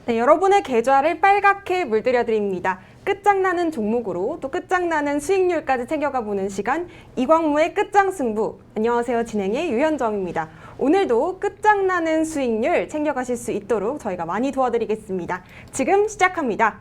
네, 여러분의 계좌를 빨갛게 물들여 드립니다. 끝장나는 종목으로 또 끝장나는 수익률까지 챙겨가 보는 시간, 이광무의 끝장승부. 안녕하세요, 진행의 유현정입니다. 오늘도 끝장나는 수익률 챙겨가실 수 있도록 저희가 많이 도와드리겠습니다. 지금 시작합니다.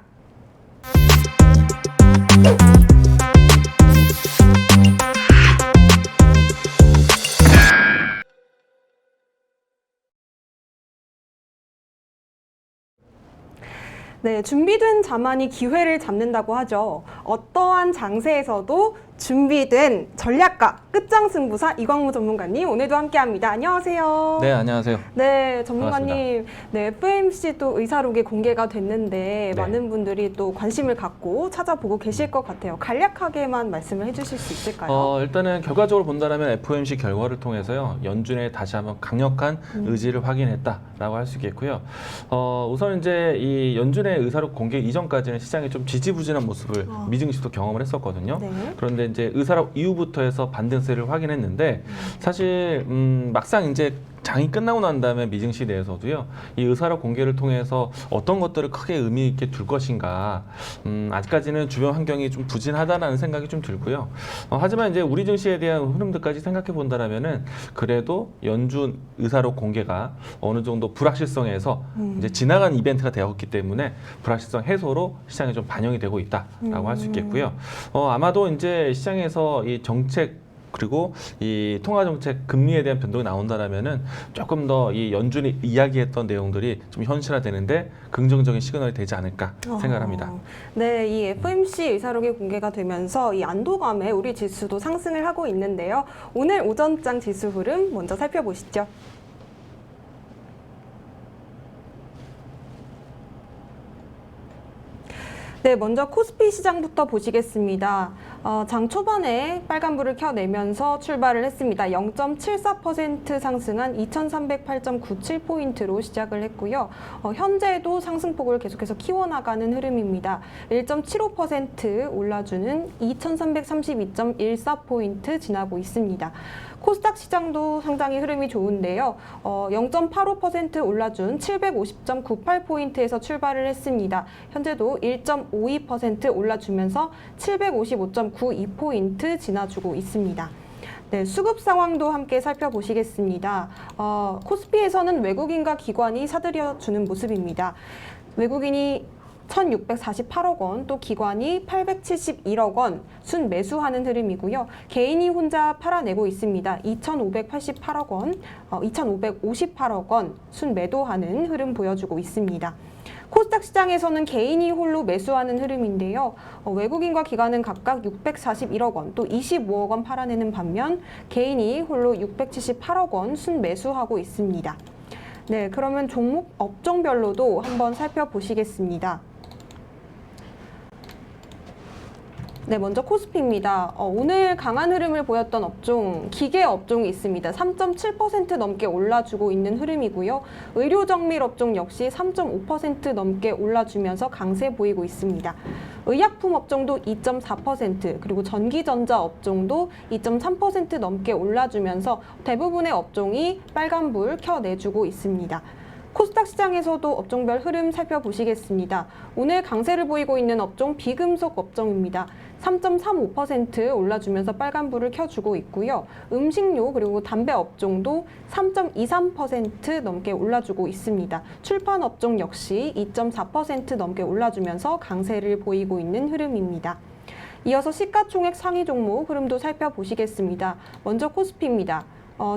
네, 준비된 자만이 기회를 잡는다고 하죠. 어떠한 장세에서도 준비된 전략가, 끝장승부사 이광무 전문가님 오늘도 함께합니다. 안녕하세요. 네, 안녕하세요. 네, 전문가님. 네, FOMC도 의사록이 공개가 됐는데 네. 많은 분들이 또 관심을 갖고 찾아보고 계실 것 같아요. 간략하게만 말씀을 해주실 수 있을까요? 일단은 결과적으로 본다면 FOMC 결과를 통해서요, 연준의 다시 한번 강력한 의지를 확인했다라고 할 수 있겠고요. 우선 이제 이 연준의 의사록 공개 이전까지는 시장이 좀 지지부진한 모습을 미증시도 경험을 했었거든요. 네. 그런데 이제 의사록 이후부터 해서 반등세를 확인했는데 사실 막상 이제 장이 끝나고 난 다음에 미증시 내에서도요, 이 의사록 공개를 통해서 어떤 것들을 크게 의미 있게 둘 것인가, 아직까지는 주변 환경이 좀 부진하다라는 생각이 좀 들고요. 하지만 이제 우리 증시에 대한 흐름들까지 생각해 본다라면은 그래도 연준 의사록 공개가 어느 정도 불확실성에서 이제 지나간 이벤트가 되었기 때문에 불확실성 해소로 시장에 좀 반영이 되고 있다라고 할 수 있겠고요. 아마도 이제 시장에서 이 정책 그리고 이 통화정책 금리에 대한 변동이 나온다라면은 조금 더 이 연준이 이야기했던 내용들이 좀 현실화되는데 긍정적인 시그널이 되지 않을까 생각합니다. 네, 이 FOMC 의사록이 공개가 되면서 이 안도감에 우리 지수도 상승을 하고 있는데요. 오늘 오전장 지수 흐름 먼저 살펴보시죠. 네, 먼저 코스피 시장부터 보시겠습니다. 장 초반에 빨간불을 켜내면서 출발을 했습니다. 0.74% 상승한 2308.97포인트로 시작을 했고요. 현재도 상승폭을 계속해서 키워나가는 흐름입니다. 1.75% 올라주는 2332.14포인트 지나고 있습니다. 코스닥 시장도 상당히 흐름이 좋은데요. 0.85% 올라준 750.98포인트에서 출발을 했습니다. 현재도 1.52% 올라주면서 755.92포인트 지나주고 있습니다. 네, 수급 상황도 함께 살펴보시겠습니다. 코스피에서는 외국인과 기관이 사들여주는 모습입니다. 외국인이 1,648억 원, 또 기관이 871억 원 순 매수하는 흐름이고요. 개인이 혼자 팔아내고 있습니다. 2,588억 원, 2,558억 원 순 매도하는 흐름 보여주고 있습니다. 코스닥 시장에서는 개인이 홀로 매수하는 흐름인데요. 외국인과 기관은 각각 641억 원, 또 25억 원 팔아내는 반면 개인이 홀로 678억 원 순 매수하고 있습니다. 네, 그러면 종목 업종별로도 한번 살펴보시겠습니다. 네, 먼저 코스피입니다. 오늘 강한 흐름을 보였던 업종, 기계 업종이 있습니다. 3.7% 넘게 올라주고 있는 흐름이고요. 의료정밀 업종 역시 3.5% 넘게 올라주면서 강세 보이고 있습니다. 의약품 업종도 2.4%, 그리고 전기전자 업종도 2.3% 넘게 올라주면서 대부분의 업종이 빨간불 켜내주고 있습니다. 코스닥 시장에서도 업종별 흐름 살펴보시겠습니다. 오늘 강세를 보이고 있는 업종 비금속 업종입니다. 3.35% 올라주면서 빨간불을 켜주고 있고요. 음식료 그리고 담배 업종도 3.23% 넘게 올라주고 있습니다. 출판 업종 역시 2.4% 넘게 올라주면서 강세를 보이고 있는 흐름입니다. 이어서 시가총액 상위 종목 흐름도 살펴보시겠습니다. 먼저 코스피입니다.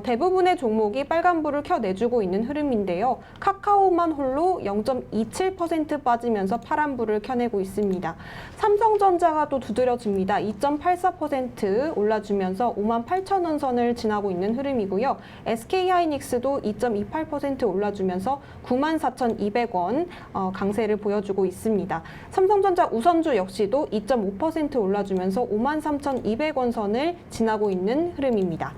대부분의 종목이 빨간불을 켜내주고 있는 흐름인데요. 카카오만 홀로 0.27% 빠지면서 파란불을 켜내고 있습니다. 삼성전자가 또 두드려집니다. 2.84% 올라주면서 58,000원 선을 지나고 있는 흐름이고요. SK하이닉스도 2.28% 올라주면서 94,200원 강세를 보여주고 있습니다. 삼성전자 우선주 역시도 2.5% 올라주면서 53,200원 선을 지나고 있는 흐름입니다.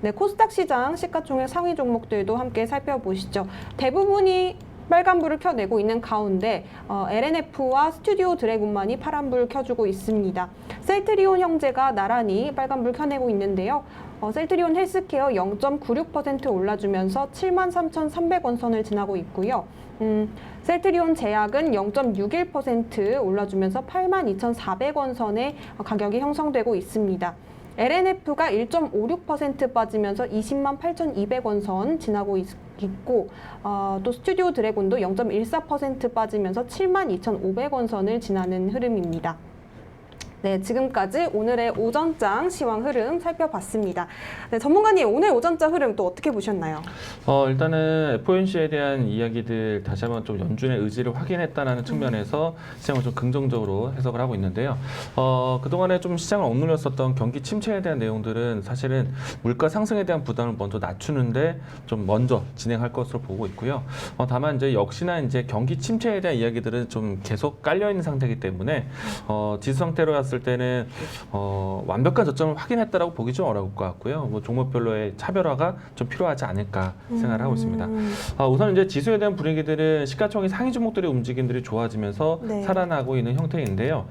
네, 코스닥 시장 시가총액 상위 종목들도 함께 살펴보시죠. 대부분이 빨간불을 켜내고 있는 가운데 LNF와 스튜디오 드래곤만이 파란불을 켜주고 있습니다. 셀트리온 형제가 나란히 빨간불 켜내고 있는데요. 셀트리온 헬스케어 0.96% 올라주면서 73,300원 선을 지나고 있고요. 셀트리온 제약은 0.61% 올라주면서 82,400원 선의 가격이 형성되고 있습니다. LNF가 1.56% 빠지면서 20만 8,200원 선 지나고 있고 또 스튜디오 드래곤도 0.14% 빠지면서 7만 2,500원 선을 지나는 흐름입니다. 네, 지금까지 오늘의 오전장 시황 흐름 살펴봤습니다. 네, 전문가님, 오늘 오전장 흐름 또 어떻게 보셨나요? 일단은 FOMC에 대한 이야기들 다시 한번 좀 연준의 의지를 확인했다는 측면에서 시장을 좀 긍정적으로 해석을 하고 있는데요. 그동안에 좀 시장을 억눌렸었던 경기 침체에 대한 내용들은 사실은 물가 상승에 대한 부담을 먼저 낮추는데 좀 먼저 진행할 것으로 보고 있고요. 다만 이제 역시나 이제 경기 침체에 대한 이야기들은 좀 계속 깔려 있는 상태이기 때문에 지수 상태로 봤을 때는 완벽한 저점을 확인했다라고 보기 좀 어려울 것 같고요. 뭐 종목별로의 차별화가 좀 필요하지 않을까 생각을 하고 있습니다. 우선 이제 지수에 대한 분위기들은 시가총액 상위 종목들의 움직임들이 좋아지면서 네. 살아나고 있는 형태인데요.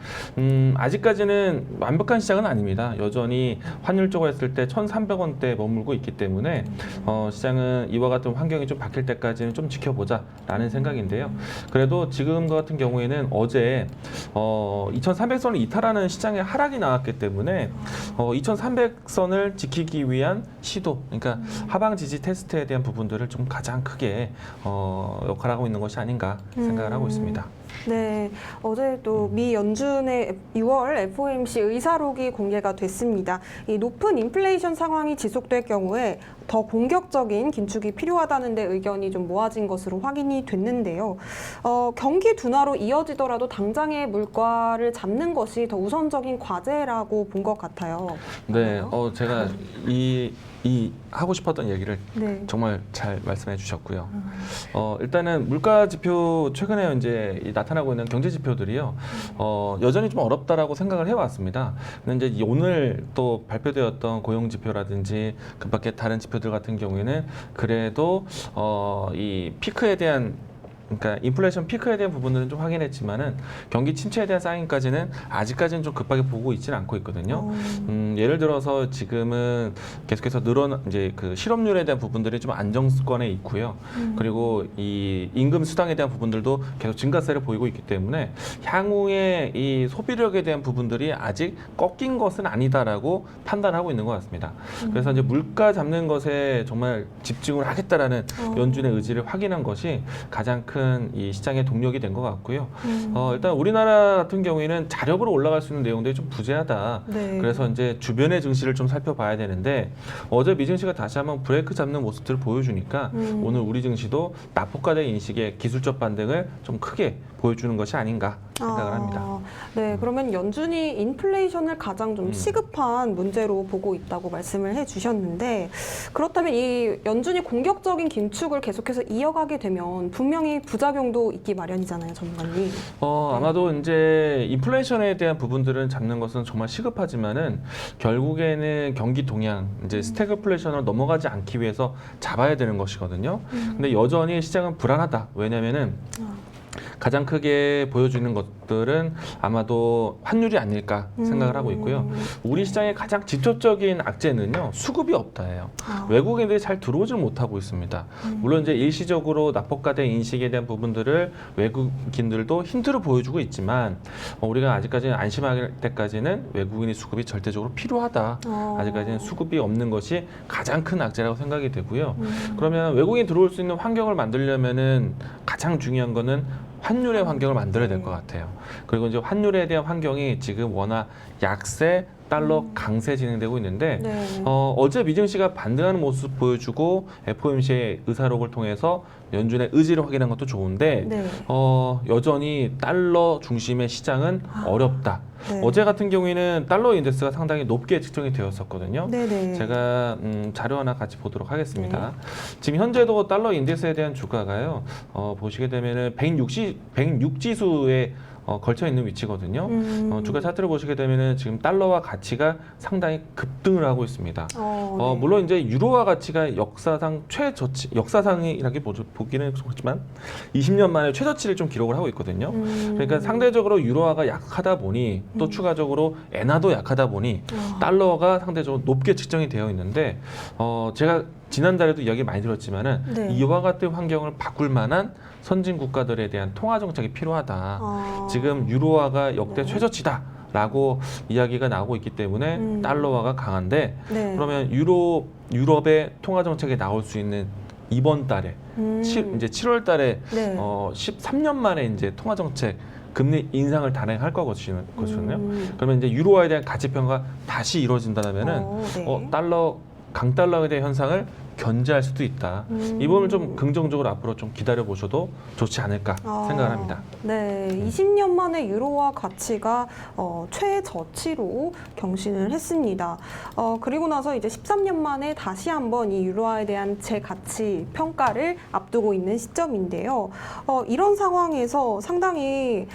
아직까지는 완벽한 시장은 아닙니다. 여전히 환율 쪽으로 했을 때 1,300원대에 머물고 있기 때문에 시장은 이와 같은 환경이 좀 바뀔 때까지는 좀 지켜보자라는 생각인데요. 그래도 지금과 같은 경우에는 어제 2,300선을 이탈하는 시장의 하락이 나왔기 때문에 2,300선을 지키기 위한 시도, 그러니까 하방 지지 테스트에 대한 부분들을 좀 가장 크게 역할하고 있는 것이 아닌가 생각을 하고 있습니다. 네, 어제 또 미 연준의 6월 FOMC 의사록이 공개가 됐습니다. 이 높은 인플레이션 상황이 지속될 경우에 더 공격적인 긴축이 필요하다는 데 의견이 좀 모아진 것으로 확인이 됐는데요. 경기 둔화로 이어지더라도 당장의 물가를 잡는 것이 더 우선적인 과제라고 본 것 같아요. 네, 제가 이 하고 싶었던 얘기를 네. 정말 잘 말씀해 주셨고요. 일단은 물가 지표 최근에 이제 나타나고 있는 경제 지표들이요. 여전히 좀 어렵다라고 생각을 해왔습니다. 근데 이제 오늘 또 발표되었던 고용 지표라든지 그밖에 다른 지표들 같은 경우에는 그래도 이 피크에 대한, 그러니까 인플레이션 피크에 대한 부분들은 좀 확인했지만은 경기 침체에 대한 사인까지는 아직까지는 좀 급하게 보고 있지는 않고 있거든요. 예를 들어서 지금은 계속해서 이제 그 실업률에 대한 부분들이 좀 안정권에 있고요. 그리고 이 임금 수당에 대한 부분들도 계속 증가세를 보이고 있기 때문에 향후에 이 소비력에 대한 부분들이 아직 꺾인 것은 아니다라고 판단하고 있는 것 같습니다. 그래서 이제 물가 잡는 것에 정말 집중을 하겠다라는 연준의 의지를 확인한 것이 가장 큰 이 시장의 동력이 된 것 같고요. 일단 우리나라 같은 경우에는 자력으로 올라갈 수 있는 내용들이 좀 부재하다. 네. 그래서 이제 주변의 증시를 좀 살펴봐야 되는데 어제 미증시가 다시 한번 브레이크 잡는 모습들을 보여주니까 오늘 우리 증시도 낙폭과대 인식의 기술적 반등을 좀 크게 보여주는 것이 아닌가 생각을 합니다. 네, 그러면 연준이 인플레이션을 가장 좀 시급한 문제로 보고 있다고 말씀을 해주셨는데, 그렇다면 이 연준이 공격적인 긴축을 계속해서 이어가게 되면 분명히 부작용도 있기 마련이잖아요, 전문가님. 아마도 이제 인플레이션에 대한 부분들은 잡는 것은 정말 시급하지만은 결국에는 경기 동향, 이제 스태그플레이션을 넘어가지 않기 위해서 잡아야 되는 것이거든요. 근데 여전히 시장은 불안하다. 왜냐면은 가장 크게 보여주는 것들은 아마도 환율이 아닐까 생각을 하고 있고요. 우리 시장의 가장 직접적인 악재는요, 수급이 없다예요. 외국인들이 잘 들어오질 못하고 있습니다. 물론 이제 일시적으로 낙폭과대 인식에 대한 부분들을 외국인들도 힌트를 보여주고 있지만 우리가 아직까지는 안심할 때까지는 외국인의 수급이 절대적으로 필요하다. 아직까지는 수급이 없는 것이 가장 큰 악재라고 생각이 되고요. 그러면 외국인이 들어올 수 있는 환경을 만들려면은 가장 중요한 거는 환율의 환경을 만들어야 될 것 같아요. 그리고 이제 환율에 대한 환경이 지금 워낙 약세, 달러 강세 진행되고 있는데 네. 어제 미증시가 반등하는 모습 보여주고 FOMC의 의사록을 통해서 연준의 의지를 확인한 것도 좋은데 네. 여전히 달러 중심의 시장은 어렵다. 네. 어제 같은 경우에는 달러 인덱스가 상당히 높게 측정이 되었었거든요. 네네. 제가 자료 하나 같이 보도록 하겠습니다. 지금 현재도 달러 인덱스에 대한 주가가요. 보시게 되면은 106 지수에 걸쳐 있는 위치거든요. 주가 차트를 보시게 되면은 지금 달러화 가치가 상당히 급등을 하고 있습니다. 네. 물론 이제 유로화 가치가 역사상 최저치, 역사상이라기 보기는 그렇지만 20년 만에 최저치를 좀 기록을 하고 있거든요. 그러니까 상대적으로 유로화가 약하다 보니 또 추가적으로 엔화도 약하다 보니 달러가 상대적으로 높게 측정이 되어 있는데 제가 지난달에도 이야기 많이 들었지만은 네. 이와 같은 환경을 바꿀 만한 선진 국가들에 대한 통화 정책이 필요하다. 지금 유로화가 역대 네. 최저치다라고 이야기가 나오고 있기 때문에 달러화가 강한데 네. 그러면 유럽의 통화 정책에 나올 수 있는 이번 달에 이제 7월 달에 네. 13년 만에 이제 통화 정책 금리 인상을 단행할 거거든요. 그러면 이제 유로화에 대한 가치 평가 다시 이루어진다면은 네. 강달러에 대한 현상을 견제할 수도 있다. 이 부분을 좀 긍정적으로 앞으로 좀 기다려 보셔도 좋지 않을까 생각을 합니다. 네, 20년 만에 유로화 가치가 최저치로 경신을 했습니다. 그리고 나서 이제 13년 만에 다시 한번 이 유로화에 대한 재가치 평가를 앞두고 있는 시점인데요. 이런 상황에서 상당히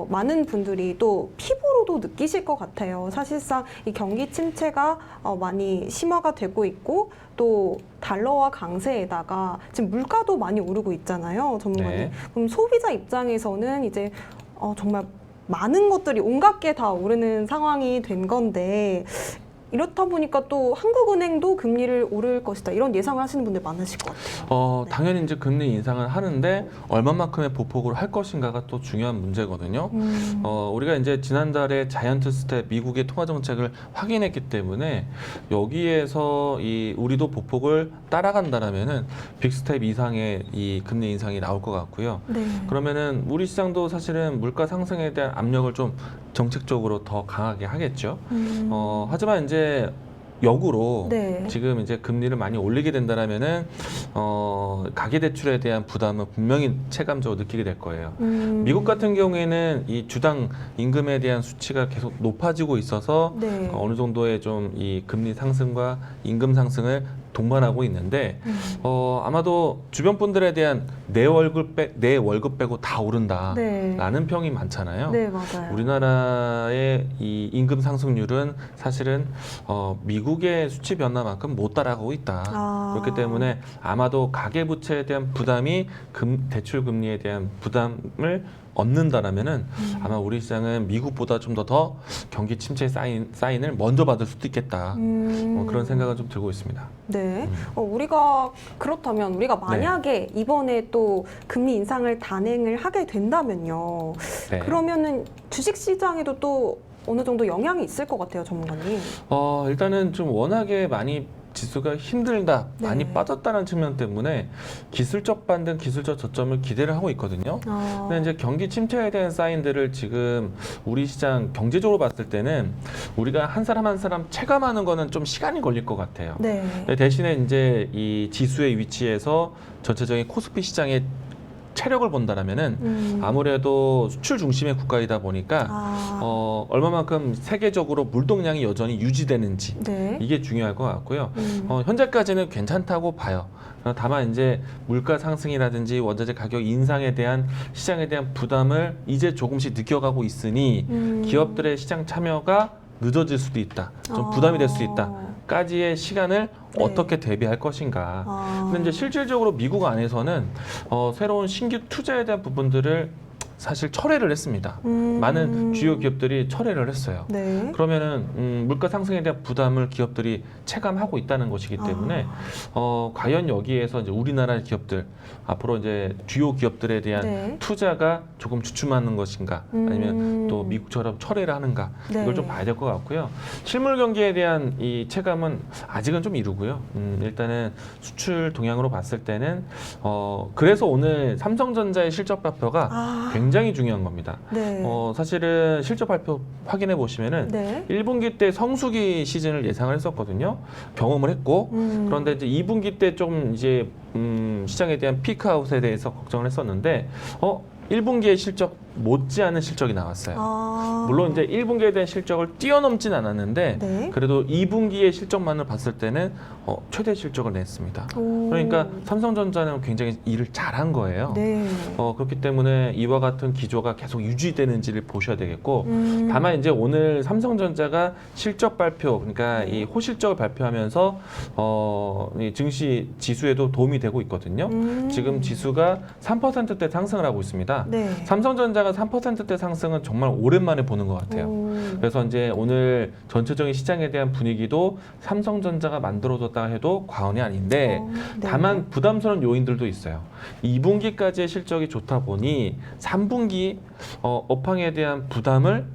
많은 분들이 또 피부로도 느끼실 것 같아요. 사실상 이 경기 침체가 많이 심화가 되고 있고 또 달러화 강세에다가 지금 물가도 많이 오르고 있잖아요, 전문가님. 네. 그럼 소비자 입장에서는 이제 정말 많은 것들이 온갖 게 다 오르는 상황이 된 건데 이렇다 보니까 또 한국은행도 금리를 오를 것이다 이런 예상을 하시는 분들 많으실 것 같아요. 당연히 이제 금리 인상을 하는데 얼마만큼의 보폭을 할 것인가가 또 중요한 문제거든요. 우리가 이제 지난달에 자이언트 스텝 미국의 통화 정책을 확인했기 때문에 여기에서 우리도 보폭을 따라간다라면은 빅스텝 이상의 이 금리 인상이 나올 것 같고요. 네. 그러면은 우리 시장도 사실은 물가 상승에 대한 압력을 좀 정책적으로 더 강하게 하겠죠. 하지만 이제 역으로 네. 지금 이제 금리를 많이 올리게 된다라면은 가계대출에 대한 부담은 분명히 체감적으로 느끼게 될 거예요. 미국 같은 경우에는 이 주당 임금에 대한 수치가 계속 높아지고 있어서 네. 어느 정도의 좀 이 금리 상승과 임금 상승을 동반하고 있는데 아마도 주변 분들에 대한 내 월급 빼고 다 오른다라는 네. 평이 많잖아요. 네, 맞아요. 우리나라의 이 임금 상승률은 사실은 미국의 수치 변화만큼 못 따라가고 있다. 그렇기 때문에 아마도 가계부채에 대한 부담이 대출 금리에 대한 부담을 얻는다라면은 아마 우리 시장은 미국보다 좀 더 경기 침체 사인을 먼저 받을 수도 있겠다. 그런 생각은 좀 들고 있습니다. 네. 그렇다면 우리가 만약에 이번에 또 금리 인상을 단행을 하게 된다면요. 네. 그러면은 주식 시장에도 또 어느 정도 영향이 있을 것 같아요, 전문가님. 일단은 좀 워낙에 많이 지수가 힘들다, 네. 많이 빠졌다는 측면 때문에 기술적 반등, 기술적 저점을 기대를 하고 있거든요. 근데 이제 경기 침체에 대한 사인들을 지금 우리 시장 경제적으로 봤을 때는 우리가 한 사람 한 사람 체감하는 거는 좀 시간이 걸릴 것 같아요. 네. 근데 대신에 이제 이 지수의 위치에서 전체적인 코스피 시장의 체력을 본다라면은 아무래도 수출 중심의 국가이다 보니까 얼마만큼 세계적으로 물동량이 여전히 유지되는지 네. 이게 중요할 것 같고요. 현재까지는 괜찮다고 봐요. 다만 이제 물가 상승이라든지 원자재 가격 인상에 대한 시장에 대한 부담을 이제 조금씩 느껴가고 있으니 기업들의 시장 참여가 늦어질 수도 있다. 좀 부담이 될 수 있다.까지의 시간을 네. 어떻게 대비할 것인가. 근데 이제 실질적으로 미국 안에서는 새로운 신규 투자에 대한 부분들을 사실 철회를 했습니다. 많은 주요 기업들이 철회를 했어요. 네. 그러면은 물가 상승에 대한 부담을 기업들이 체감하고 있다는 것이기 때문에 과연 여기에서 이제 우리나라 기업들 앞으로 이제 주요 기업들에 대한 네. 투자가 조금 주춤하는 것인가 아니면 또 미국처럼 철회를 하는가 네. 이걸 좀 봐야 될 것 같고요. 실물 경기에 대한 이 체감은 아직은 좀 이르고요. 일단은 수출 동향으로 봤을 때는 그래서 오늘 삼성전자의 실적 발표가 굉장히 중요한 겁니다. 네. 사실은 실적 발표 확인해 보시면은 네. 1분기 때 성수기 시즌을 예상을 했었거든요. 경험을 했고 그런데 이제 2분기 때 좀 이제 시장에 대한 피크아웃에 대해서 걱정을 했었는데 1분기의 실적 못지않은 실적이 나왔어요. 아. 물론 이제 1분기에 대한 실적을 뛰어넘진 않았는데 네. 그래도 2분기의 실적만을 봤을 때는 최대 실적을 냈습니다. 오. 그러니까 삼성전자는 굉장히 일을 잘한 거예요. 네. 그렇기 때문에 이와 같은 기조가 계속 유지되는지를 보셔야 되겠고 다만 음. 이제 오늘 삼성전자가 실적 발표 그러니까 네. 이 호실적을 발표하면서 이 증시 지수에도 도움이 되고 있거든요. 지금 지수가 3%대 상승을 하고 있습니다. 네. 삼성전자가 3%대 상승은 정말 오랜만에 보는 것 같아요. 오. 그래서 이제 오늘 전체적인 시장에 대한 분위기도 삼성전자가 만들어줬다 해도 과언이 아닌데 네. 다만 부담스러운 요인들도 있어요. 2분기까지의 실적이 좋다 보니 3분기 업황에 대한 부담을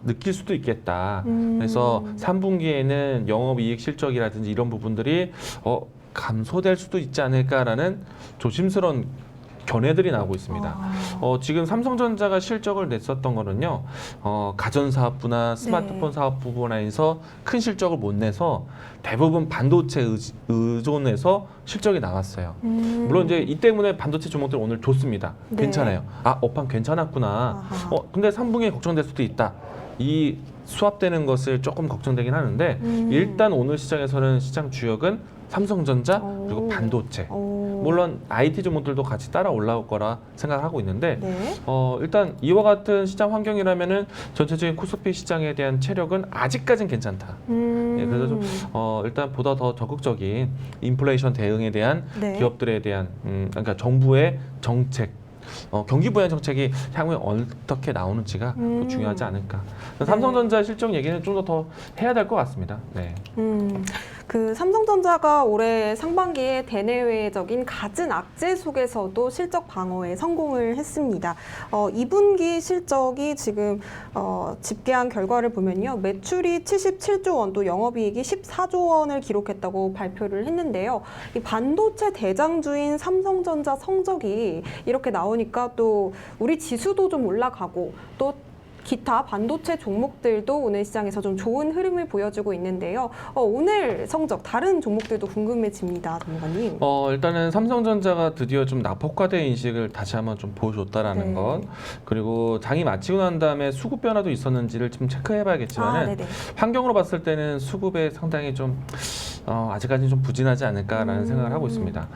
느낄 수도 있겠다. 그래서 3분기에는 영업이익 실적이라든지 이런 부분들이 감소될 수도 있지 않을까라는 조심스러운 견해들이 나오고 있습니다. 지금 삼성전자가 실적을 냈었던 거는요, 가전사업부나 스마트폰 네. 사업 부분에서 큰 실적을 못 내서 대부분 반도체 의존해서 실적이 나왔어요. 물론 이제 이 때문에 반도체 종목들 오늘 좋습니다. 네. 괜찮아요. 업황 괜찮았구나. 아하. 근데 3분기에 걱정될 수도 있다. 이 수합되는 것을 조금 걱정되긴 하는데 일단 오늘 시장에서는 시장 주역은 삼성전자 그리고 반도체. 물론 IT 종목들도 같이 따라 올라올 거라 생각하고 있는데 네. 일단 이와 같은 시장 환경이라면은 전체적인 코스피 시장에 대한 체력은 아직까진 괜찮다. 예, 그래서 좀 일단 보다 더 적극적인 인플레이션 대응에 대한 네. 기업들에 대한 그러니까 정부의 정책. 경기 부양 정책이 향후에 어떻게 나오는지가 또 중요하지 않을까. 삼성전자 실적 얘기는 좀 더 해야 될 것 같습니다. 네. 그 삼성전자가 올해 상반기에 대내외적인 갖은 악재 속에서도 실적 방어에 성공을 했습니다. 2분기 실적이 지금 집계한 결과를 보면요. 매출이 77조 원, 또 영업이익이 14조 원을 기록했다고 발표를 했는데요. 이 반도체 대장주인 삼성전자 성적이 이렇게 나오니까 또 우리 지수도 좀 올라가고 또 기타 반도체 종목들도 오늘 시장에서 좀 좋은 흐름을 보여주고 있는데요. 오늘 성적 다른 종목들도 궁금해집니다, 전문가님. 일단은 삼성전자가 드디어 좀 낙폭과대 인식을 다시 한번 좀 보여줬다라는 네. 것, 그리고 장이 마치고 난 다음에 수급 변화도 있었는지를 좀 체크해봐야겠지만은 네네. 환경으로 봤을 때는 수급에 상당히 좀 아직까지는 좀 부진하지 않을까라는 생각을 하고 있습니다.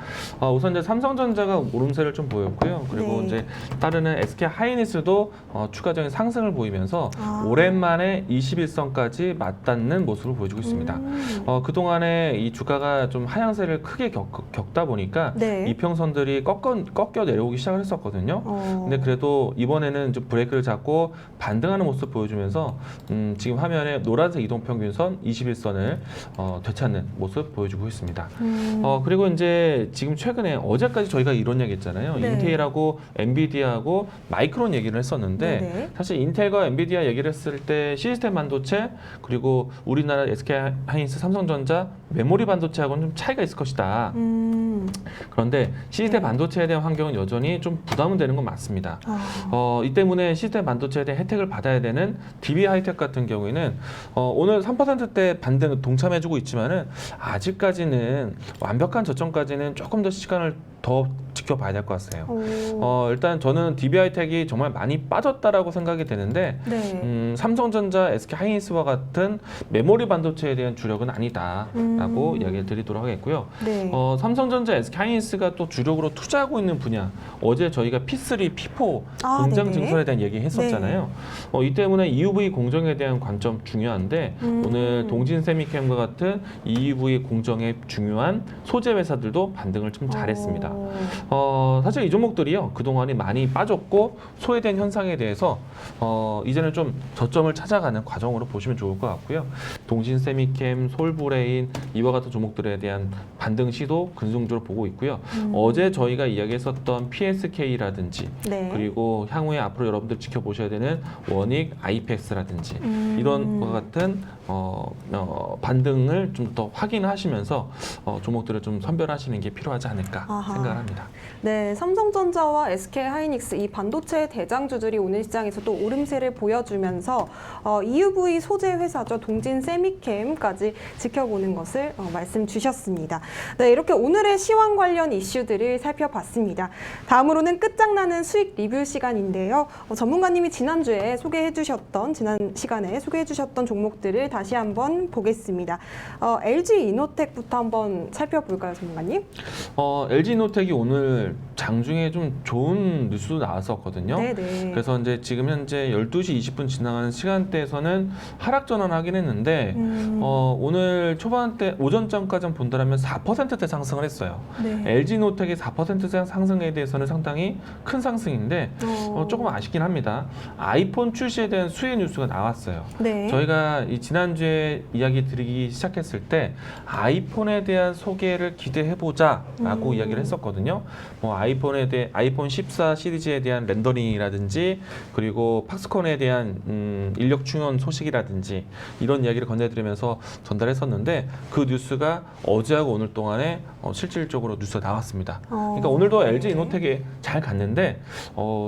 우선 이제 삼성전자가 오름세를 좀 보였고요. 그리고 네. 이제 따르는 SK 하이닉스도 추가적인 상승을 보이면서 아. 오랜만에 21선까지 맞닿는 모습을 보여주고 있습니다. 그동안에 이 주가가 좀 하향세를 크게 겪다 보니까 네. 이평선들이 꺾여 내려오기 시작을 했었거든요. 근데 그래도 이번에는 좀 브레이크를 잡고 반등하는 모습을 보여주면서 지금 화면에 노란색 이동평균선 21선을 되찾는 모습 보여주고 있습니다. 그리고 이제 지금 최근에 어제까지 저희가 이런 얘기 했잖아요. 네. 인텔하고 엔비디아하고 마이크론 얘기를 했었는데 네네. 사실 인텔과 엔비디아 얘기를 했을 때 시스템 반도체 그리고 우리나라 SK 하이닉스 삼성전자 메모리 반도체하고는 좀 차이가 있을 것이다. 그런데 시스템 네. 반도체에 대한 환경은 여전히 좀 부담은 되는 건 맞습니다. 이 때문에 시스템 반도체에 대한 혜택을 받아야 되는 DB 하이텍 같은 경우에는 오늘 3%대 반등 동참해주고 있지만은 아직까지는 완벽한 저점까지는 조금 더 시간을 더 지켜봐야 될 것 같아요. 일단 저는 DB 하이텍이 정말 많이 빠졌다라고 생각이 되는데 네. 삼성전자, SK 하이닉스와 같은 메모리 반도체에 대한 주력은 아니다라고 이야기를 드리도록 하겠고요. 네. 삼성전자, SK 하이닉스가 또 주력으로 투자하고 있는 분야, 어제 저희가 P3, P4 공장 네네. 증설에 대한 얘기 했었잖아요. 이 때문에 EUV 공정에 대한 관점 중요한데 오늘 동진세미캠과 같은 EUV 공정에 중요한 소재 회사들도 반등을 좀 잘했습니다. 사실 이 종목들이요 그동안이 많이 빠졌고 소외된 현상에 대해서 이제는 좀 저점을 찾아가는 과정으로 보시면 좋을 것 같고요. 동신세미캠, 솔브레인 이와 같은 종목들에 대한 반등 시도 근성적으로 보고 있고요. 어제 저희가 이야기했었던 PSK라든지 네. 그리고 향후에 앞으로 여러분들 지켜보셔야 되는 원익, 아이펙스라든지 이런 것 같은 반등을 좀 더 확인하시면서 종목들을 좀 선별하시는 게 필요하지 않을까 생각을 합니다. 네, 삼성전자와 SK 하이닉스 이 반도체 대장주들이 오늘 시장에서 또 오름세를 보여주면서 EUV 소재 회사죠 동진 세미캠까지 지켜보는 것을 말씀 주셨습니다. 네, 이렇게 오늘의 시황 관련 이슈들을 살펴봤습니다. 다음으로는 끝장나는 수익 리뷰 시간인데요. 전문가님이 지난 시간에 소개해 주셨던 종목들을 다시 한번 보겠습니다. LG 이노텍부터 한번 살펴볼까요, 전문가님? LG 이노텍이 오늘 장중에 좀 좋은 뉴스도 나왔었거든요. 네네. 그래서 이제 지금 현재 12시 20분 지나가는 시간대에서는 하락 전환하긴 했는데 오늘 초반대 오전장까지 본다면 4%대 상승을 했어요. 네. LG 이노텍의 4% 상승에 대해서는 상당히 큰 상승인데 조금 아쉽긴 합니다. 아이폰 출시에 대한 수혜 뉴스가 나왔어요. 네. 저희가 이 지난주에 이야기 드리기 시작했을 때 아이폰에 대한 소개를 기대해보자라고 이야기를 했었거든요. 뭐 아이폰 14 시리즈에 대한 렌더링이라든지 그리고 팍스콘에 대한 인력 충원 소식이라든지 이런 이야기를 건네드리면서 전달했었는데 그 뉴스가 어제하고 오늘 동안에 실질적으로 뉴스가 나왔습니다. 그러니까 오늘도 LG 이노텍이 잘 갔는데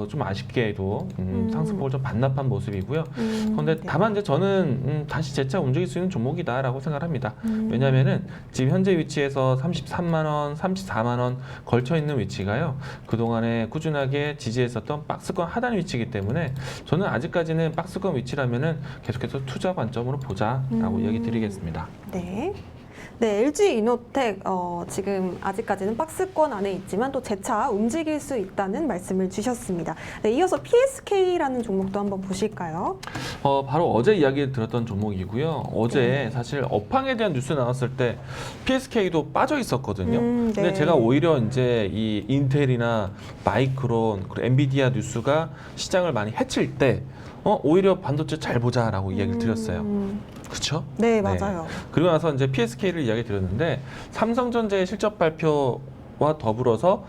좀 아쉽게도 상승폭을 좀 반납한 모습이고요. 그런데 다만 이제 저는 다시 재차 움직일 수 있는 종목이다라고 생각합니다. 왜냐하면은 지금 현재 위치에서 33만 원, 34만 원 걸쳐 있는 위치가요. 그 동안에 꾸준하게 지지했었던 박스권 하단 위치이기 때문에 저는 아직까지는 박스권 위치라면은 계속해서 투자 관점으로 보자라고 이야기 드리겠습니다. 네. 네, LG 이노텍 지금 아직까지는 박스권 안에 있지만 또 재차 움직일 수 있다는 말씀을 주셨습니다. 네, 이어서 PSK라는 종목도 한번 보실까요? 바로 어제 이야기 들었던 종목이고요. 어제 사실 업황에 대한 뉴스 나왔을 때 PSK도 빠져 있었거든요. 네. 근데 제가 오히려 이제 이 인텔이나 마이크론 그리고 엔비디아 뉴스가 시장을 많이 해칠 때 오히려 반도체 잘 보자라고 이야기를 드렸어요. 그렇죠? 네, 맞아요. 그리고 나서 이제 PSK를 이야기 드렸는데 삼성전자의 실적 발표와 더불어서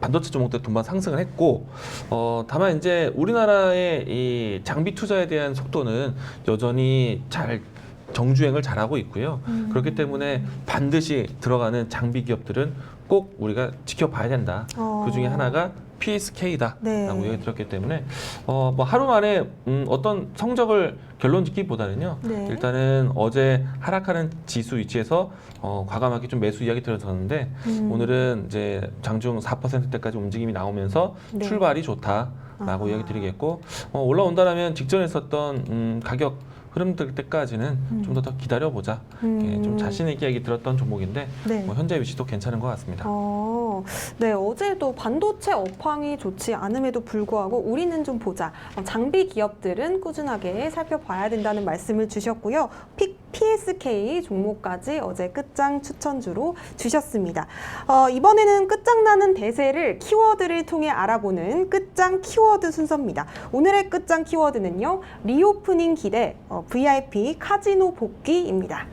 반도체 종목들 동반 상승을 했고 다만 이제 우리나라의 이 장비 투자에 대한 속도는 여전히 잘 정주행을 잘하고 있고요. 그렇기 때문에 반드시 들어가는 장비 기업들은 꼭 우리가 지켜봐야 된다. 그 중에 하나가 PSK다라고 네. 얘기 들었기 때문에 뭐 하루 만에 어떤 성적을 결론 짓기보다는요. 네. 일단은 어제 하락하는 지수 위치에서 과감하게 좀 매수 이야기 들었었는데 오늘은 이제 장중 4%대까지 움직임이 나오면서 네. 출발이 좋다라고 이야기 드리겠고 올라온다라면 직전에 썼던 가격 흐름들 때까지는 좀 더 기다려보자. 좀 자신 있게 얘기 들었던 종목인데 네. 현재 위치도 괜찮은 것 같습니다. 네, 어제도 반도체 업황이 좋지 않음에도 불구하고 우리는 좀 보자. 장비 기업들은 꾸준하게 살펴봐야 된다는 말씀을 주셨고요. PSK 종목까지 어제 끝장 추천주로 주셨습니다. 이번에는 끝장나는 대세를 키워드를 통해 알아보는 끝장 키워드 순서입니다. 오늘의 끝장 키워드는요. 리오프닝 기대 VIP 카지노 복귀입니다.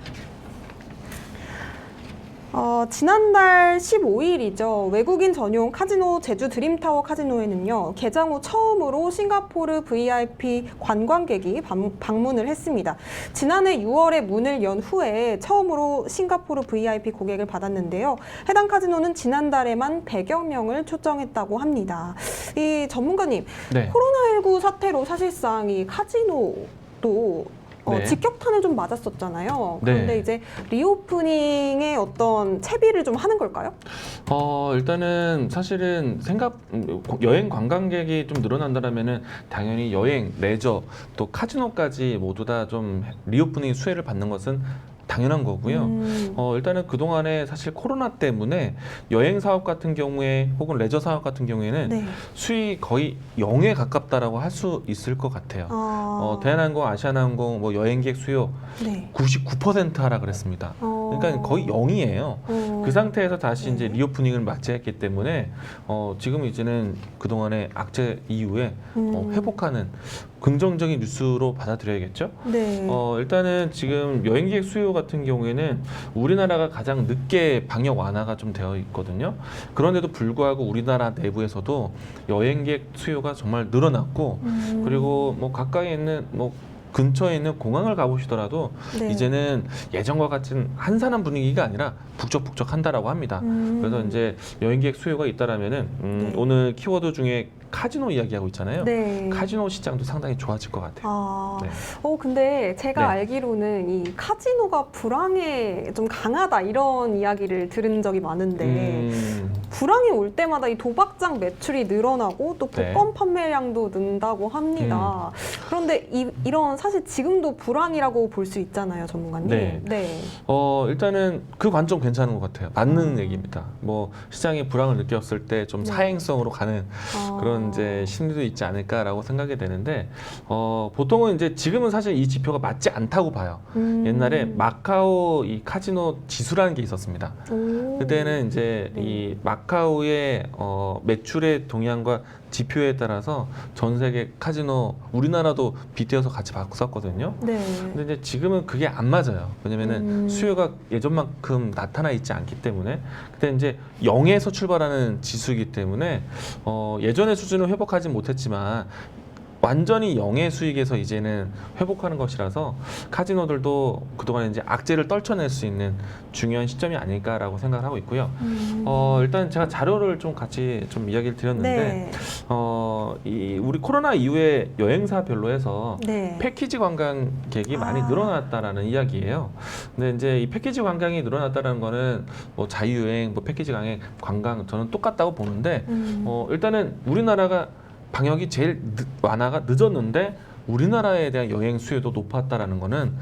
지난달 15일이죠. 외국인 전용 카지노 제주 드림타워 카지노에는요. 개장 후 처음으로 싱가포르 VIP 관광객이 방문을 했습니다. 지난해 6월에 문을 연 후에 처음으로 싱가포르 VIP 고객을 받았는데요. 해당 카지노는 지난달에만 100여 명을 초청했다고 합니다. 이 전문가님, 네. 코로나19 사태로 사실상 이 카지노도 네. 직격탄을 좀 맞았었잖아요. 그런데 네. 이제 리오프닝에 어떤 채비를 좀 하는 걸까요? 일단은 사실은 여행 관광객이 좀 늘어난다면은 당연히 여행, 레저, 또 카지노까지 모두 다 좀 리오프닝 수혜를 받는 것은 당연한 거고요. 일단은 그동안에 사실 코로나 때문에 여행 사업 같은 경우에 혹은 레저 사업 같은 경우에는 네. 수익이 거의 0에 가깝다라고 할 수 있을 것 같아요. 대한항공, 아시아나항공 뭐 여행객 수요 네. 99% 하라 그랬습니다. 그러니까 거의 0이에요. 그 상태에서 다시 이제 리오프닝을 맞이했기 때문에 지금 이제는 그동안의 악재 이후에 회복하는 긍정적인 뉴스로 받아들여야겠죠. 네. 일단은 지금 여행객 수요 같은 경우에는 우리나라가 가장 늦게 방역 완화가 좀 되어 있거든요. 그런데도 불구하고 우리나라 내부에서도 여행객 수요가 정말 늘어났고 그리고 뭐 가까이 있는 뭐 근처에 있는 공항을 가보시더라도 네. 이제는 예전과 같은 한산한 분위기가 아니라 북적북적한다라고 합니다. 그래서 이제 여행객 수요가 있다라면은 네. 오늘 키워드 중에 카지노 이야기하고 있잖아요. 네. 카지노 시장도 상당히 좋아질 것 같아요. 아, 네. 근데 제가 네. 알기로는 이 카지노가 불황에 좀 강하다 이런 이야기를 들은 적이 많은데 불황이 올 때마다 이 도박장 매출이 늘어나고 또 네. 복권 판매량도 는다고 합니다. 그런데 이런 사실 지금도 불황이라고 볼 수 있잖아요, 전문가님. 네. 네. 일단은 그 관점 괜찮은 것 같아요. 맞는 얘기입니다. 뭐 시장이 불황을 느꼈을 때 좀 네. 사행성으로 가는 그런 이제 심리도 있지 않을까라고 생각이 되는데 보통은 이제 지금은 사실 이 지표가 맞지 않다고 봐요. 옛날에 마카오 이 카지노 지수라는 게 있었습니다. 그때는 이제 네. 이 마카오의 매출의 동향과 지표에 따라서 전 세계 카지노 우리나라도 빗대어서 같이 봤었거든요. 네. 근데 이제 지금은 그게 안 맞아요. 왜냐면은 수요가 예전만큼 나타나 있지 않기 때문에 그때 이제 0에서 출발하는 지수이기 때문에 예전의 수준을 회복하지 못했지만 완전히 0의 수익에서 이제는 회복하는 것이라서 카지노들도 그동안 이제 악재를 떨쳐낼 수 있는 중요한 시점이 아닐까라고 생각을 하고 있고요. 일단 제가 자료를 좀 같이 좀 이야기를 드렸는데 네. 우리 코로나 이후에 여행사별로 해서 네. 패키지 관광객이 많이 늘어났다라는 이야기예요. 근데 이제 이 패키지 관광이 늘어났다는 거는 뭐 자유여행, 뭐 패키지 관광 저는 똑같다고 보는데 일단은 우리나라가 방역이 제일 완화가 늦었는데 우리나라에 대한 여행 수요도 높았다라는 거는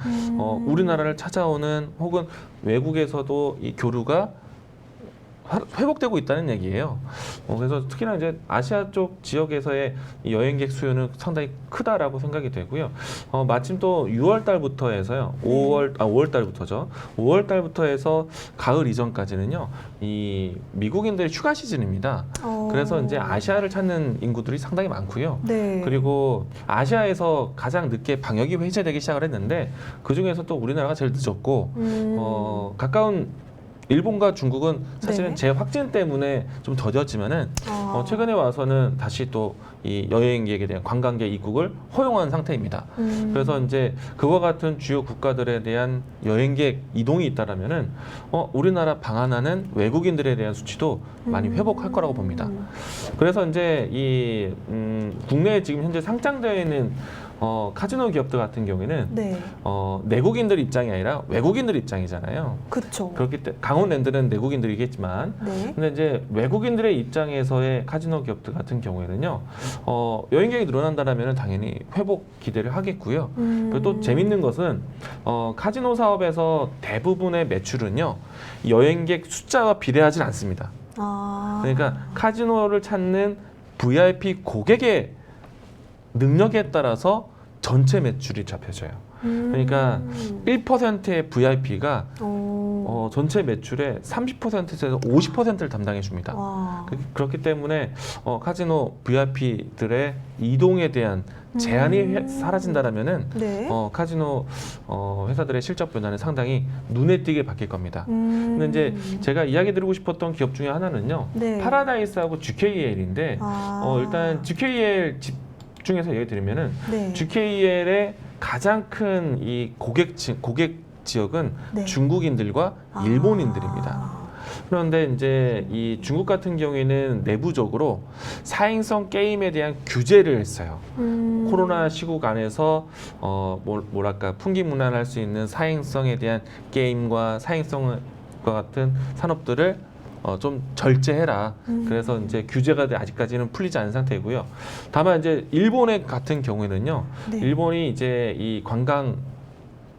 우리나라를 찾아오는 혹은 외국에서도 이 교류가 회복되고 있다는 얘기예요. 그래서 특히나 이제 아시아 쪽 지역에서의 이 여행객 수요는 상당히 크다라고 생각이 되고요. 마침 또 6월 달부터 해서요. 5월 달부터죠. 5월 달부터 해서 가을 이전까지는요. 이 미국인들의 휴가 시즌입니다. 그래서 이제 아시아를 찾는 인구들이 상당히 많고요. 네. 그리고 아시아에서 가장 늦게 방역이 해제되기 시작을 했는데 그 중에서 또 우리나라가 제일 늦었고 가까운 일본과 중국은 사실은 네. 재확진 때문에 좀 더뎠지만은 최근에 와서는 다시 또 이 여행객에 대한 관광객 입국을 허용한 상태입니다. 그래서 이제 그와 같은 주요 국가들에 대한 여행객 이동이 있다라면은 우리나라 방한하는 외국인들에 대한 수치도 많이 회복할 거라고 봅니다. 그래서 이제 이 국내에 지금 현재 상장되어 있는 카지노 기업들 같은 경우에는 네. 내국인들 입장이 아니라 외국인들 입장이잖아요. 그렇죠. 그렇기 때문에 강원랜드는 내국인들이겠지만 네. 근데 이제 외국인들의 입장에서의 카지노 기업들 같은 경우에는요. 여행객이 늘어난다면 당연히 회복 기대를 하겠고요. 그리고 또 재밌는 것은 카지노 사업에서 대부분의 매출은요. 여행객 숫자와 비례하지 않습니다. 그러니까 카지노를 찾는 VIP 고객의 능력에 따라서 전체 매출이 잡혀져요. 그러니까 1%의 VIP가 전체 매출의 30%에서 50%를 담당해 줍니다. 그렇기 때문에 카지노 VIP들의 이동에 대한 제한이 사라진다라면은 네. 카지노 회사들의 실적 변화는 상당히 눈에 띄게 바뀔 겁니다. 근데 이제 제가 이야기 드리고 싶었던 기업 중에 하나는요. 네. 파라다이스하고 GKL인데 일단 GKL 집중해서 얘기 드리면은 네. GKL의 가장 큰 이 고객 지역은 네. 중국인들과 일본인들입니다. 그런데 이제 이 중국 같은 경우에는 내부적으로 사행성 게임에 대한 규제를 했어요. 코로나 시국 안에서 뭐랄까 풍기문란할 수 있는 사행성에 대한 게임과 사행성과 같은 산업들을 좀 절제해라. 그래서 이제 규제가 아직까지는 풀리지 않은 상태고요. 다만 이제 일본의 같은 경우에는요. 네. 일본이 이제 이 관광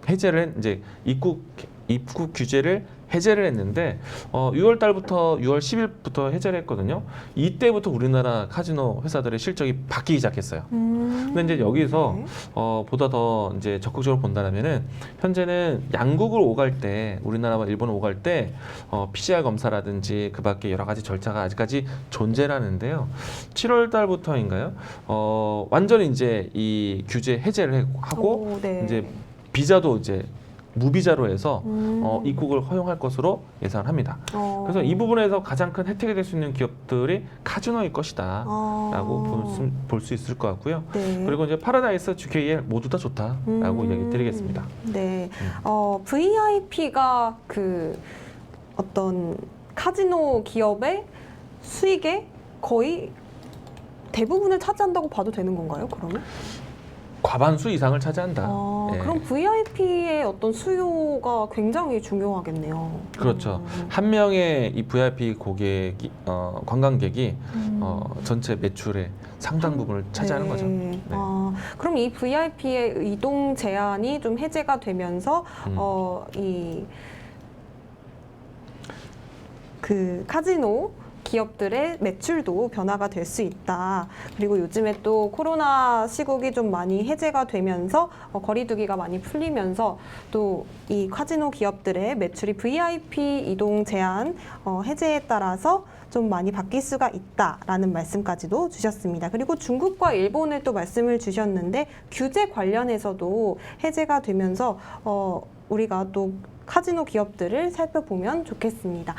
해제를 이제 입국 규제를 해제를 했는데 6월 달부터 6월 10일부터 해제를 했거든요. 이때부터 우리나라 카지노 회사들의 실적이 바뀌기 시작했어요. 근데 이제 여기서 보다 더 이제 적극적으로 본다면은 현재는 양국을 오갈 때 우리나라와 일본을 오갈 때 PCR 검사라든지 그밖에 여러 가지 절차가 아직까지 존재하는데요. 7월 달부터인가요? 완전히 이제 이 규제 해제를 하고 네. 이제 비자도 이제 무비자로 해서 입국을 허용할 것으로 예상을 합니다. 그래서 이 부분에서 가장 큰 혜택이 될 수 있는 기업들이 카지노일 것이다 라고 볼 수 있을 것 같고요. 네. 그리고 이제 파라다이스, GKL 모두 다 좋다라고 이야기 드리겠습니다. 네. VIP가 그 어떤 카지노 기업의 수익의 거의 대부분을 차지한다고 봐도 되는 건가요? 그러면? 과반수 이상을 차지한다. 예. 그럼 VIP의 어떤 수요가 굉장히 중요하겠네요. 그렇죠. 한 명의 이 VIP 고객이 관광객이 전체 매출의 상당 부분을 차지하는 거죠. 네. 그럼 이 VIP의 이동 제한이 좀 해제가 되면서 그 카지노 기업들의 매출도 변화가 될 수 있다. 그리고 요즘에 또 코로나 시국이 좀 많이 해제가 되면서 거리두기가 많이 풀리면서 또 이 카지노 기업들의 매출이 VIP 이동 제한 해제에 따라서 좀 많이 바뀔 수가 있다라는 말씀까지도 주셨습니다. 그리고 중국과 일본을 또 말씀을 주셨는데 규제 관련해서도 해제가 되면서 우리가 또 카지노 기업들을 살펴보면 좋겠습니다.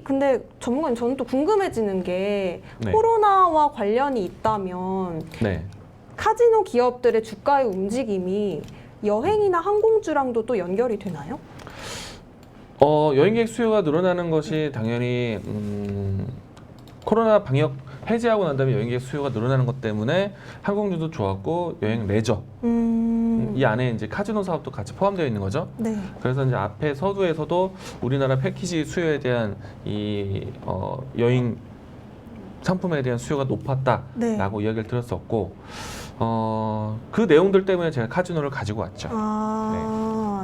근데 전문가님, 저는 또 궁금해지는 게 네. 코로나와 관련이 있다면 네. 카지노 기업들의 주가의 움직임이 여행이나 항공주랑도 또 연결이 되나요? 여행객 수요가 늘어나는 것이 당연히 코로나 방역 해제하고 난 다음에 여행객 수요가 늘어나는 것 때문에 항공주도 좋았고 여행 레저 이 안에 이제 카지노 사업도 같이 포함되어 있는 거죠. 네. 그래서 이제 앞에 서두에서도 우리나라 패키지 수요에 대한 이 여행 상품에 대한 수요가 높았다라고 이야기를 들었었고 그 내용들 때문에 제가 카지노를 가지고 왔죠.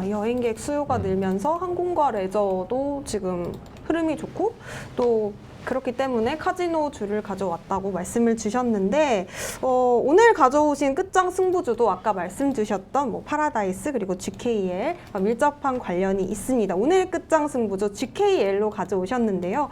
여행객 수요가 늘면서 항공과 레저도 지금 흐름이 좋고 또 그렇기 때문에 카지노주를 가져왔다고 말씀을 주셨는데 오늘 가져오신 끝장 승부주도 아까 말씀 주셨던 뭐 파라다이스 그리고 GKL 밀접한 관련이 있습니다. 오늘 끝장 승부주 GKL로 가져오셨는데요.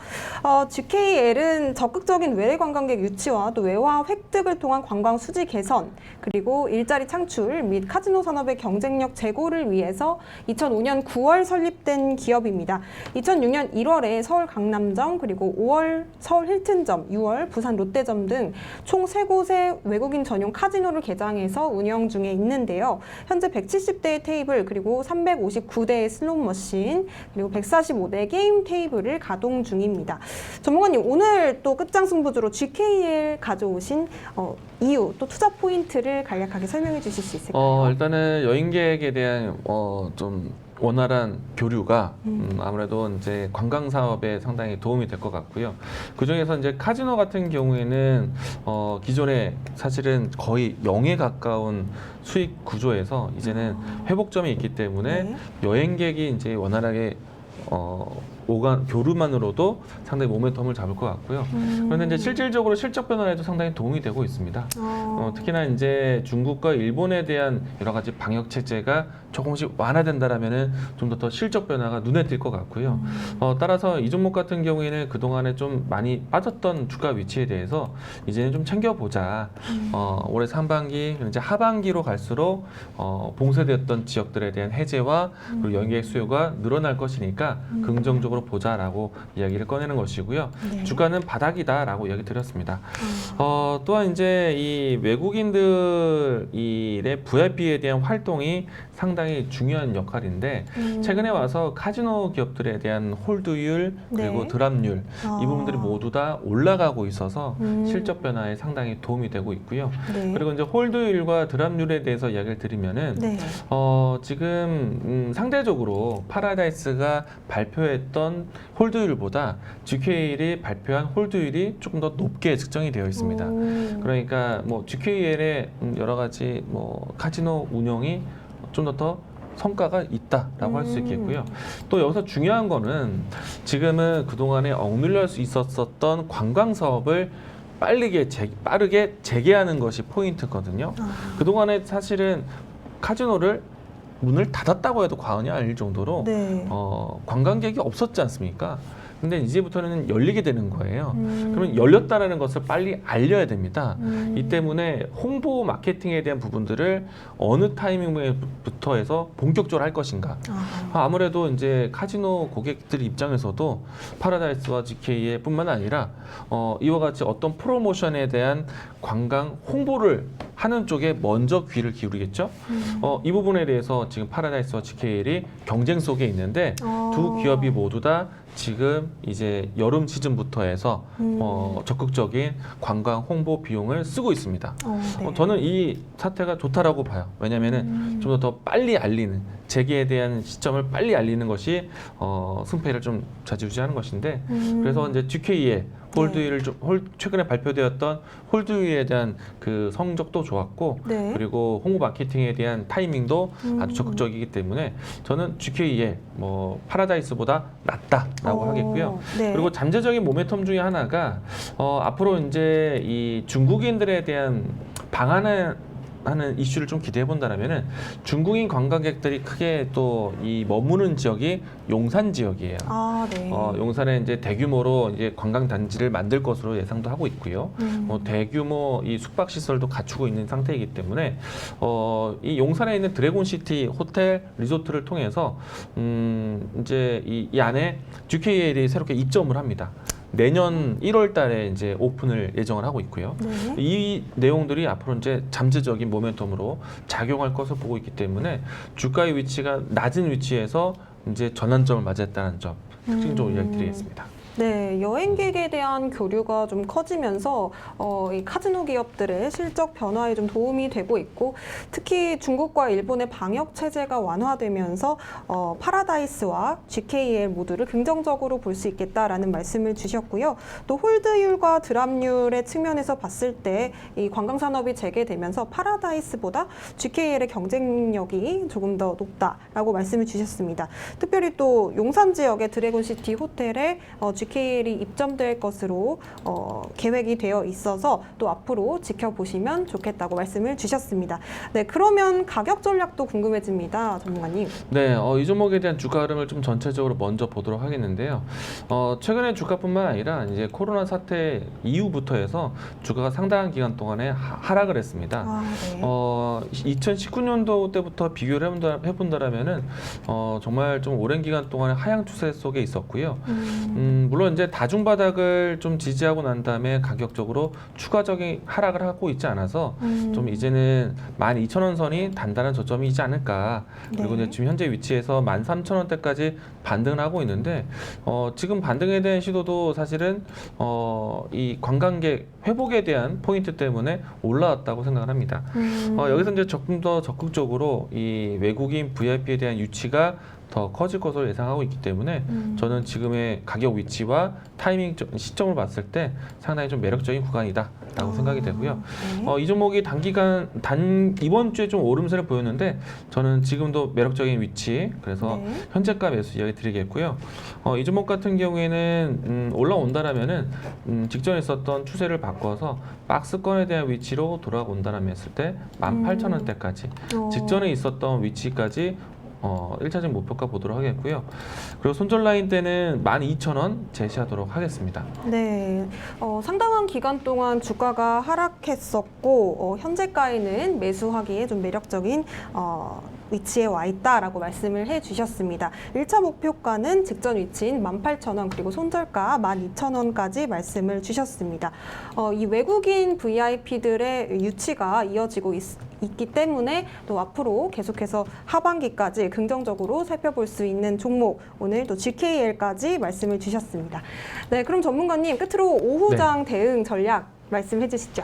GKL은 적극적인 외래 관광객 유치와 또 외화 획득을 통한 관광 수지 개선 그리고 일자리 창출 및 카지노 산업의 경쟁력 제고를 위해서 2005년 9월 설립된 기업입니다. 2006년 1월에 서울 강남점 그리고 5월 서울 힐튼점, 6월 부산 롯데점 등 총 3곳의 외국인 전용 카지노를 개장해서 운영 중에 있는데요. 현재 170대의 테이블 그리고 359대의 슬롯머신 그리고 145대의 게임 테이블을 가동 중입니다. 전문가님, 오늘 또 끝장승부주로 GKL 가져오신 이유 또 투자 포인트를 간략하게 설명해 주실 수 있을까요? 일단은 여행객에 대한 좀 원활한 교류가 아무래도 이제 관광 사업에 상당히 도움이 될 것 같고요. 그 중에서 이제 카지노 같은 경우에는 기존에 사실은 거의 0에 가까운 수익 구조에서 이제는 회복점이 있기 때문에 여행객이 이제 원활하게 오간 교류만으로도 상당히 모멘텀을 잡을 것 같고요. 그런데 이제 실질적으로 실적 변화에도 상당히 도움이 되고 있습니다. 특히나 이제 중국과 일본에 대한 여러 가지 방역 체제가 조금씩 완화된다라면은 좀 더 실적 변화가 눈에 띌 것 같고요. 따라서 이 종목 같은 경우에는 그 동안에 좀 많이 빠졌던 주가 위치에 대해서 이제는 좀 챙겨보자. 올해 상반기 이제 하반기로 갈수록 봉쇄되었던 지역들에 대한 해제와 그리고 여행객 수요가 늘어날 것이니까 긍정적으로 보자라고 이야기를 꺼내는 것이고요. 네. 주가는 바닥이다라고 이야기 드렸습니다. 또한 이제 이 외국인들의 VIP에 대한 활동이 상당히 중요한 역할인데 최근에 와서 카지노 기업들에 대한 홀드율 그리고 네. 드랍률 이 부분들이 모두 다 올라가고 있어서 실적 변화에 상당히 도움이 되고 있고요. 네. 그리고 이제 홀드율과 드랍률에 대해서 이야기를 드리면은 네. 지금 상대적으로 파라다이스가 발표했던 홀드율보다 GKL이 발표한 홀드율이 조금 더 높게 측정이 되어 있습니다. 그러니까 뭐 GKL의 여러 가지 뭐 카지노 운영이 좀 더 성과가 있다라고 할 수 있겠고요. 또 여기서 중요한 거는 지금은 그동안에 억눌릴 수 있었던 관광 사업을 빠르게 재개하는 것이 포인트거든요. 그동안에 사실은 카지노를 문을 닫았다고 해도 과언이 아닐 정도로 네. 관광객이 없었지 않습니까? 근데 이제부터는 열리게 되는 거예요. 그러면 열렸다라는 것을 빨리 알려야 됩니다. 이 때문에 홍보 마케팅에 대한 부분들을 어느 타이밍부터 해서 본격적으로 할 것인가. 아무래도 이제 카지노 고객들 입장에서도 파라다이스와 GK의 뿐만 아니라 이와 같이 어떤 프로모션에 대한 관광 홍보를 하는 쪽에 먼저 귀를 기울이겠죠. 이 부분에 대해서 지금 파라다이스와 GKL이 경쟁 속에 있는데 두 기업이 모두 다 지금 이제 여름 시즌부터 해서 적극적인 관광 홍보 비용을 쓰고 있습니다. 네. 저는 이 사태가 좋다라고 봐요. 왜냐하면은 좀 더 빨리 알리는 재개에 대한 시점을 빨리 알리는 것이 승패를 좀 좌지우지하는 것인데 그래서 이제 GK의 홀드율을 최근에 발표되었던 홀드율에 대한 그 성적도 좋았고 네. 그리고 홍보 마케팅에 대한 타이밍도 아주 적극적이기 때문에 저는 GK의 뭐 파라다이스보다 낫다라고 하겠고요. 네. 그리고 잠재적인 모멘텀 중에 하나가 앞으로 이제 이 중국인들에 대한 방한을 하는 이슈를 좀 기대해 본다면은 중국인 관광객들이 크게 또 이 머무는 지역이 용산 지역이에요. 네. 용산에 이제 대규모로 이제 관광 단지를 만들 것으로 예상도 하고 있고요. 대규모 이 숙박 시설도 갖추고 있는 상태이기 때문에 이 용산에 있는 드래곤시티 호텔 리조트를 통해서 이제 이 안에 GKL이 새롭게 입점을 합니다. 내년 1월 달에 이제 오픈을 예정을 하고 있고요. 네. 이 내용들이 앞으로 이제 잠재적인 모멘텀으로 작용할 것을 보고 있기 때문에 주가의 위치가 낮은 위치에서 이제 전환점을 맞이했다는 점 특징적으로 이야기드리겠습니다. 네, 여행객에 대한 교류가 좀 커지면서 이 카지노 기업들의 실적 변화에 좀 도움이 되고 있고 특히 중국과 일본의 방역 체제가 완화되면서 파라다이스와 GKL 모두를 긍정적으로 볼 수 있겠다라는 말씀을 주셨고요. 또 홀드율과 드랍률의 측면에서 봤을 때 이 관광 산업이 재개되면서 파라다이스보다 GKL의 경쟁력이 조금 더 높다라고 말씀을 주셨습니다. 특별히 또 용산 지역의 드래곤시티 호텔에 GKL이 입점될 것으로 계획이 되어 있어서 또 앞으로 지켜보시면 좋겠다고 말씀을 주셨습니다. 네, 그러면 가격 전략도 궁금해집니다, 전문가님. 네, 이 종목에 대한 주가 흐름을 좀 전체적으로 먼저 보도록 하겠는데요. 최근에 주가뿐만 아니라 이제 코로나 사태 이후부터 해서 주가가 상당한 기간 동안에 하락을 했습니다. 네. 2019년도 때부터 비교를 해본다라면은 정말 좀 오랜 기간 동안에 하향 추세 속에 있었고요. 물론 이제 다중 바닥을 좀 지지하고 난 다음에 가격적으로 추가적인 하락을 하고 있지 않아서 좀 이제는 12,000원 선이 단단한 저점이지 않을까. 그리고 네. 이제 지금 현재 위치에서 13,000원대까지 반등을 하고 있는데 지금 반등에 대한 시도도 사실은 이 관광객 회복에 대한 포인트 때문에 올라왔다고 생각을 합니다. 여기서 이제 조금 더 적극적으로 이 외국인 VIP에 대한 유치가 더 커질 것으로 예상하고 있기 때문에 저는 지금의 가격 위치와 타이밍 시점을 봤을 때 상당히 좀 매력적인 구간이다라고 생각이 되고요. 네. 이 종목이 이번 주에 좀 오름세를 보였는데 저는 지금도 매력적인 위치 그래서 네. 현재가 매수 이야기 드리겠고요. 이 종목 같은 경우에는 올라온다라면은 직전에 있었던 추세를 바꿔서 박스권에 대한 위치로 돌아온다라면 했을 때 18,000원대까지 직전에 있었던 위치까지 1차적 목표가 보도록 하겠고요. 그리고 손절 라인 때는 12,000원 제시하도록 하겠습니다. 네, 상당한 기간 동안 주가가 하락했었고 현재가에는 매수하기에 좀 매력적인 위치에 와 있다라고 말씀을 해주셨습니다. 1차 목표가는 직전 위치인 18,000원 그리고 손절가 12,000원까지 말씀을 주셨습니다. 이 외국인 VIP들의 유치가 이어지고 있기 때문에 또 앞으로 계속해서 하반기까지 긍정적으로 살펴볼 수 있는 종목 오늘 또 GKL까지 말씀을 주셨습니다. 네, 그럼 전문가님 끝으로 오후장 대응 전략 말씀해 주시죠.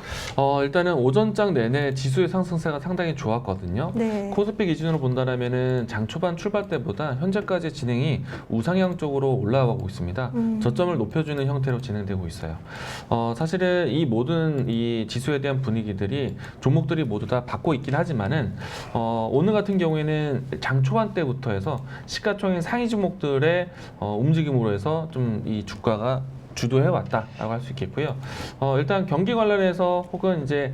일단은 오전장 내내 지수의 상승세가 상당히 좋았거든요. 네. 코스피 기준으로 본다면은 장 초반 출발 때보다 현재까지 진행이 우상향 쪽으로 올라가고 있습니다. 저점을 높여주는 형태로 진행되고 있어요. 사실은 이 모든 이 지수에 대한 분위기들이 종목들이 모두 다 받고 있긴 하지만은 오늘 같은 경우에는 장 초반 때부터 해서 시가총액 상위 종목들의 움직임으로 해서 좀 이 주가가 주도해왔다라고 할 수 있겠고요. 일단 경기 관련해서 혹은 이제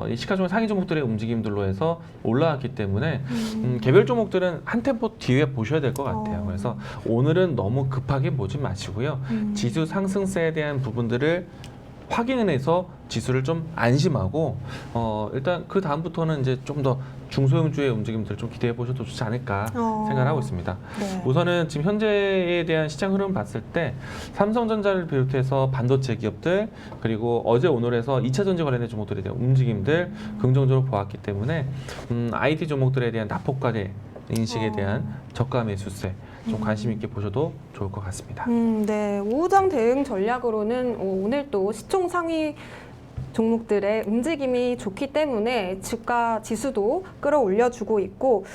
이 시가총액 상위 종목들의 움직임들로 해서 올라왔기 때문에 개별 종목들은 한 템포 뒤에 보셔야 될 것 같아요. 그래서 오늘은 너무 급하게 보지 마시고요. 지수 상승세에 대한 부분들을 확인을 해서 지수를 좀 안심하고 일단 그 다음부터는 이제 좀 더 중소형주의 움직임들을 좀 기대해 보셔도 좋지 않을까 생각하고 있습니다. 네. 우선은 지금 현재에 대한 시장 흐름 봤을 때 삼성전자를 비롯해서 반도체 기업들 그리고 어제 오늘에서 2차 전지 관련된 종목들에 대한 움직임들 긍정적으로 보았기 때문에 IT 종목들에 대한 낙폭과대 인식에 대한 저가 매수세 좀 관심 있게 보셔도 좋을 것 같습니다. 네. 우호장 대응 전략으로는 오늘 또 시총 상위 종목들의 움직임이 좋기 때문에 주가 지수도 끌어올려주고 있고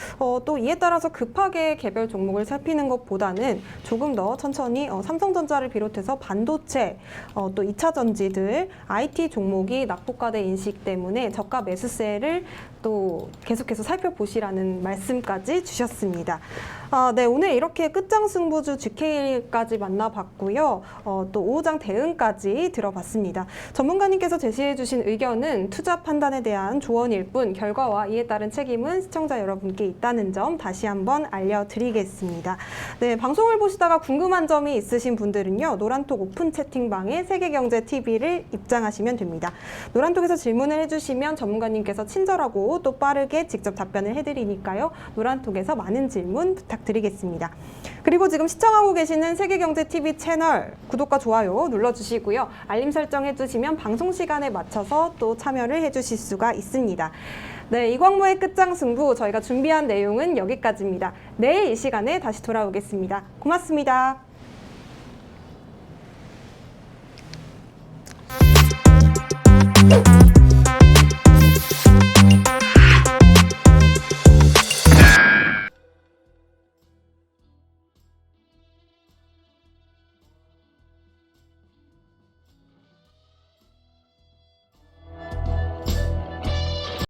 또 이에 따라서 급하게 개별 종목을 살피는 것보다는 조금 더 천천히 삼성전자를 비롯해서 반도체 또 2차 전지들 IT 종목이 낙폭과대 인식 때문에 저가 매수세를 또 계속해서 살펴보시라는 말씀까지 주셨습니다. 네, 오늘 이렇게 끝장 승부주 GK까지 만나봤고요. 또 우호장 대응까지 들어봤습니다. 전문가님께서 제시해주신 의견은 투자 판단에 대한 조언일 뿐 결과와 이에 따른 책임은 시청자 여러분께 있다는 점 다시 한번 알려드리겠습니다. 네, 방송을 보시다가 궁금한 점이 있으신 분들은요. 노란톡 오픈 채팅방에 세계경제TV를 입장하시면 됩니다. 노란톡에서 질문을 해주시면 전문가님께서 친절하고 또 빠르게 직접 답변을 해드리니까요. 노란톡에서 많은 질문 부탁드리겠습니다. 그리고 지금 시청하고 계시는 세계경제TV 채널 구독과 좋아요 눌러주시고요. 알림 설정 해주시면 방송 시간에 맞춰서 또 참여를 해주실 수가 있습니다. 네, 이광모의 끝장 승부 저희가 준비한 내용은 여기까지입니다. 내일 이 시간에 다시 돌아오겠습니다. 고맙습니다.